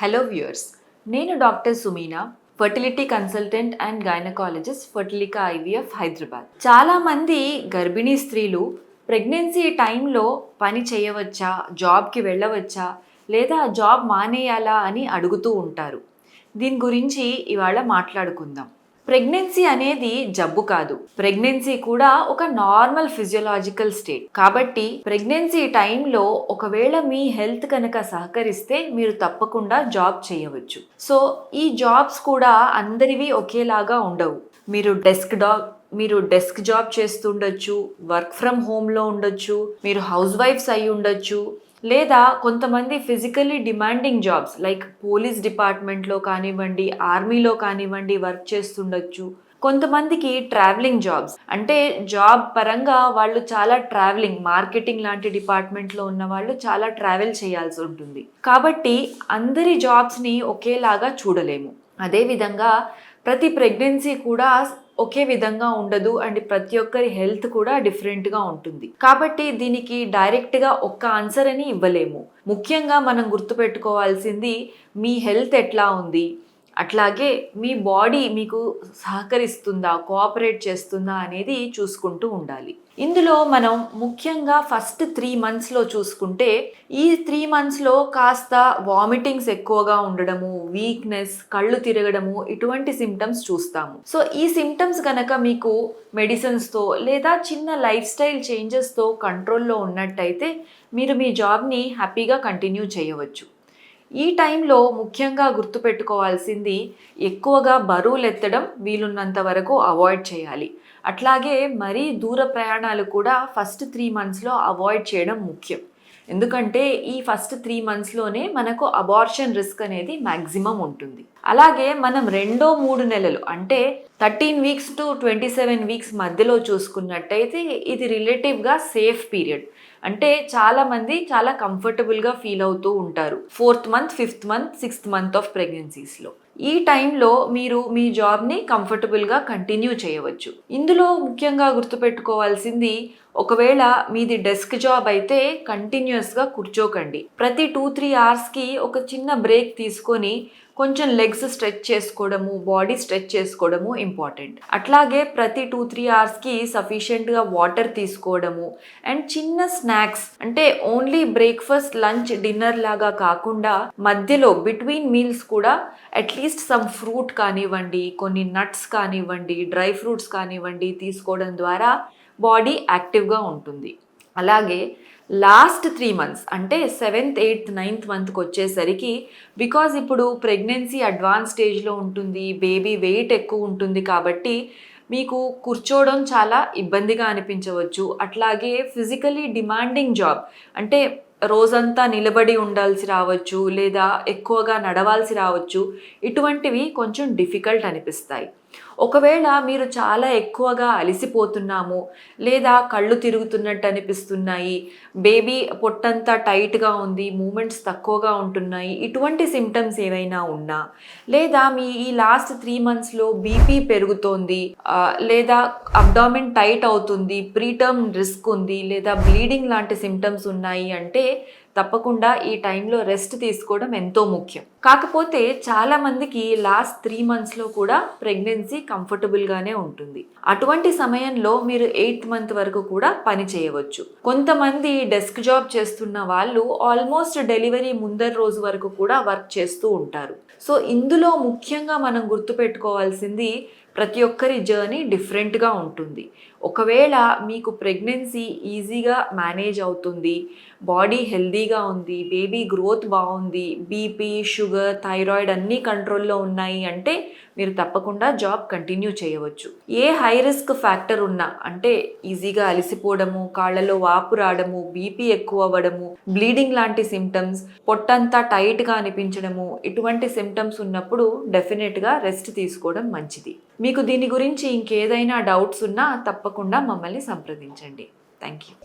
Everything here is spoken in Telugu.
హలో వ్యూయర్స్, నేను doctor Sumeena, fertility consultant and gynaecologist, Fertilika IVF, Hyderabad. చాలామంది గర్భిణీ స్త్రీలు ప్రెగ్నెన్సీ టైంలో పని చేయవచ్చా, జాబ్కి వెళ్ళవచ్చా, లేదా జాబ్ మానేయాలా అని అడుగుతూ ఉంటారు. దీని గురించి ఇవాళ మాట్లాడుకుందాం. ప్రెగ్నెన్సీ అనేది జబ్బు కాదు. ప్రెగ్నెన్సీ కూడా ఒక నార్మల్ ఫిజియోలాజికల్ స్టేట్. కాబట్టి ప్రెగ్నెన్సీ టైంలో ఒకవేళ మీ హెల్త్ కనుక సహకరిస్తే మీరు తప్పకుండా జాబ్ చేయవచ్చు. సో ఈ జాబ్స్ కూడా అందరివి ఒకేలాగా ఉండవు. మీరు డెస్క్ జాబ్ చేస్తుండొచ్చు, వర్క్ ఫ్రమ్ హోమ్లో ఉండొచ్చు, మీరు హౌస్ వైఫ్స్ అయి ఉండొచ్చు, లేదా కొంతమంది physically demanding jobs like police డిపార్ట్మెంట్లో కానివ్వండి, ఆర్మీలో కానివ్వండి వర్క్ చేస్తుండొచ్చు. కొంతమందికి ట్రావెలింగ్ జాబ్స్, అంటే జాబ్ పరంగా వాళ్ళు చాలా మార్కెటింగ్ లాంటి డిపార్ట్మెంట్లో ఉన్న వాళ్ళు చాలా ట్రావెల్ చేయాల్సి ఉంటుంది. కాబట్టి అందరి జాబ్స్ని ఒకేలాగా చూడలేము. అదేవిధంగా ప్రతి ప్రెగ్నెన్సీ కూడా ఒకే విధంగా ఉండదు అండ్ ప్రతి ఒక్కరి హెల్త్ కూడా డిఫరెంట్గా ఉంటుంది. కాబట్టి దీనికి డైరెక్ట్గా ఒక్క ఆన్సర్ అని ఇవ్వలేము. ముఖ్యంగా మనం గుర్తుపెట్టుకోవాల్సింది మీ హెల్త్ ఎట్లా ఉంది, అట్లాగే మీ బాడీ మీకు సహకరిస్తుందా, కోఆపరేట్ చేస్తుందా అనేది చూసుకుంటూ ఉండాలి. ఇందులో మనం ముఖ్యంగా ఫస్ట్ 3 monthsలో చూసుకుంటే, ఈ 3 monthsలో కాస్త వామిటింగ్స్ ఎక్కువగా ఉండడము, వీక్నెస్, కళ్ళు తిరగడము, ఇటువంటి సిమ్టమ్స్ చూస్తాము. సో ఈ సిమ్టమ్స్ కనుక మీకు మెడిసిన్స్తో లేదా చిన్న లైఫ్ స్టైల్ చేంజెస్తో కంట్రోల్లో ఉన్నట్టయితే మీరు మీ జాబ్ని హ్యాపీగా కంటిన్యూ చేయవచ్చు. ఈ టైంలో ముఖ్యంగా గుర్తుపెట్టుకోవాల్సింది, ఎక్కువగా బరువులు ఎత్తడం వీలున్నంత వరకు అవాయిడ్ చేయాలి. అట్లాగే మరీ దూర ప్రయాణాలు కూడా ఫస్ట్ 3 monthsలో అవాయిడ్ చేయడం ముఖ్యం. ఎందుకంటే ఈ ఫస్ట్ 3 monthsలోనే మనకు అబార్షన్ రిస్క్ అనేది మ్యాక్సిమం ఉంటుంది. అలాగే మనం 2-3 నెలలు అంటే 13 weeks to 27 weeks మధ్యలో చూసుకున్నట్టయితే ఇది రిలేటివ్గా సేఫ్ పీరియడ్. అంటే చాలామంది చాలా కంఫర్టబుల్గా ఫీల్ అవుతూ ఉంటారు 4th month, 5th month, 6th month of ప్రెగ్నెన్సీస్లో. ఈ టైంలో మీరు మీ జాబ్ని కంఫర్టబుల్గా కంటిన్యూ చేయవచ్చు. ఇందులో ముఖ్యంగా గుర్తుపెట్టుకోవాల్సింది, ఒకవేళ మీది డెస్క్ జాబ్ అయితే కంటిన్యూస్గా కూర్చోకండి. ప్రతి 2-3 hours ఒక చిన్న బ్రేక్ తీసుకొని కొంచెం లెగ్స్ స్ట్రెచ్ చేసుకోవడము, బాడీ స్ట్రెచ్ చేసుకోవడము ఇంపార్టెంట్. అట్లాగే ప్రతి 2-3 hours సఫిషియెంట్గా వాటర్ తీసుకోవడము అండ్ చిన్న స్నాక్స్, అంటే ఓన్లీ బ్రేక్ఫాస్ట్, లంచ్, డిన్నర్ లాగా కాకుండా మధ్యలో బిట్వీన్ మీల్స్ కూడా అట్లీస్ట్ సమ్ ఫ్రూట్ కానివ్వండి, కొన్ని నట్స్ కానివ్వండి, డ్రై ఫ్రూట్స్ కానివ్వండి తీసుకోవడం ద్వారా బాడీ యాక్టివ్గా ఉంటుంది. అలాగే లాస్ట్ 3 months అంటే 7th, 8th, 9th monthకి వచ్చేసరికి, బికాజ్ ఇప్పుడు ప్రెగ్నెన్సీ అడ్వాన్స్ స్టేజ్లో ఉంటుంది, బేబీ వెయిట్ ఎక్కువ ఉంటుంది, కాబట్టి మీకు కూర్చోవడం చాలా ఇబ్బందిగా అనిపించవచ్చు. అట్లాగే ఫిజికలీ డిమాండింగ్ జాబ్ అంటే రోజంతా నిలబడి ఉండాల్సి రావచ్చు, లేదా ఎక్కువగా నడవాల్సి రావచ్చు. ఇటువంటివి కొంచెం డిఫికల్ట్ అనిపిస్తాయి. ఒకవేళ మీరు చాలా ఎక్కువగా అలసిపోతున్నాము, లేదా కళ్ళు తిరుగుతున్నట్టు అనిపిస్తున్నాయి, బేబీ పొట్టంతా టైట్గా ఉంది, మూమెంట్స్ తక్కువగా ఉంటున్నాయి, ఇటువంటి సిమ్టమ్స్ ఏవైనా ఉన్నా, లేదా మీ ఈ లాస్ట్ 3 monthsలో బీపీ పెరుగుతోంది, లేదా అబ్డామిన్ టైట్ అవుతుంది, ప్రీటర్మ్ రిస్క్ ఉంది, లేదా బ్లీడింగ్ లాంటి సిమ్టమ్స్ ఉన్నాయి అంటే తప్పకుండా ఈ టైంలో రెస్ట్ తీసుకోవడం ఎంతో ముఖ్యం. కాకపోతే చాలామందికి లాస్ట్ 3 monthsలో కూడా ప్రెగ్నెన్సీ కంఫర్టబుల్గానే ఉంటుంది. అటువంటి సమయంలో మీరు 8th month వరకు కూడా పని చేయవచ్చు. కొంతమంది డెస్క్ జాబ్ చేస్తున్న వాళ్ళు ఆల్మోస్ట్ డెలివరీ ముందర రోజు వరకు కూడా వర్క్ చేస్తూ ఉంటారు. సో ఇందులో ముఖ్యంగా మనం గుర్తుపెట్టుకోవాల్సింది, ప్రతి ఒక్కరి జర్నీ డిఫరెంట్గా ఉంటుంది. ఒకవేళ మీకు ప్రెగ్నెన్సీ ఈజీగా మేనేజ్ అవుతుంది, బాడీ హెల్దీగా ఉంది, బేబీ గ్రోత్ బాగుంది, బీపీ, షుగర్, థైరాయిడ్ అన్నీ కంట్రోల్లో ఉన్నాయి అంటే మీరు తప్పకుండా జాబ్ కంటిన్యూ చేయవచ్చు. ఏ హై రిస్క్ ఫ్యాక్టర్ ఉన్నా, అంటే ఈజీగా అలసిపోవడము, కాళ్ళలో వాపు రావడము, బీపీ ఎక్కువ అవ్వడము, బ్లీడింగ్ లాంటి సిమ్టమ్స్, పొట్టంతా టైట్గా అనిపించడము, ఇటువంటి సిమ్టమ్స్ ఉన్నప్పుడు డెఫినెట్గా రెస్ట్ తీసుకోవడం మంచిది. మీకు దీని గురించి ఇంకేదైనా డౌట్స్ ఉన్నా తప్పకుండా మమ్మల్ని సంప్రదించండి. Thank you.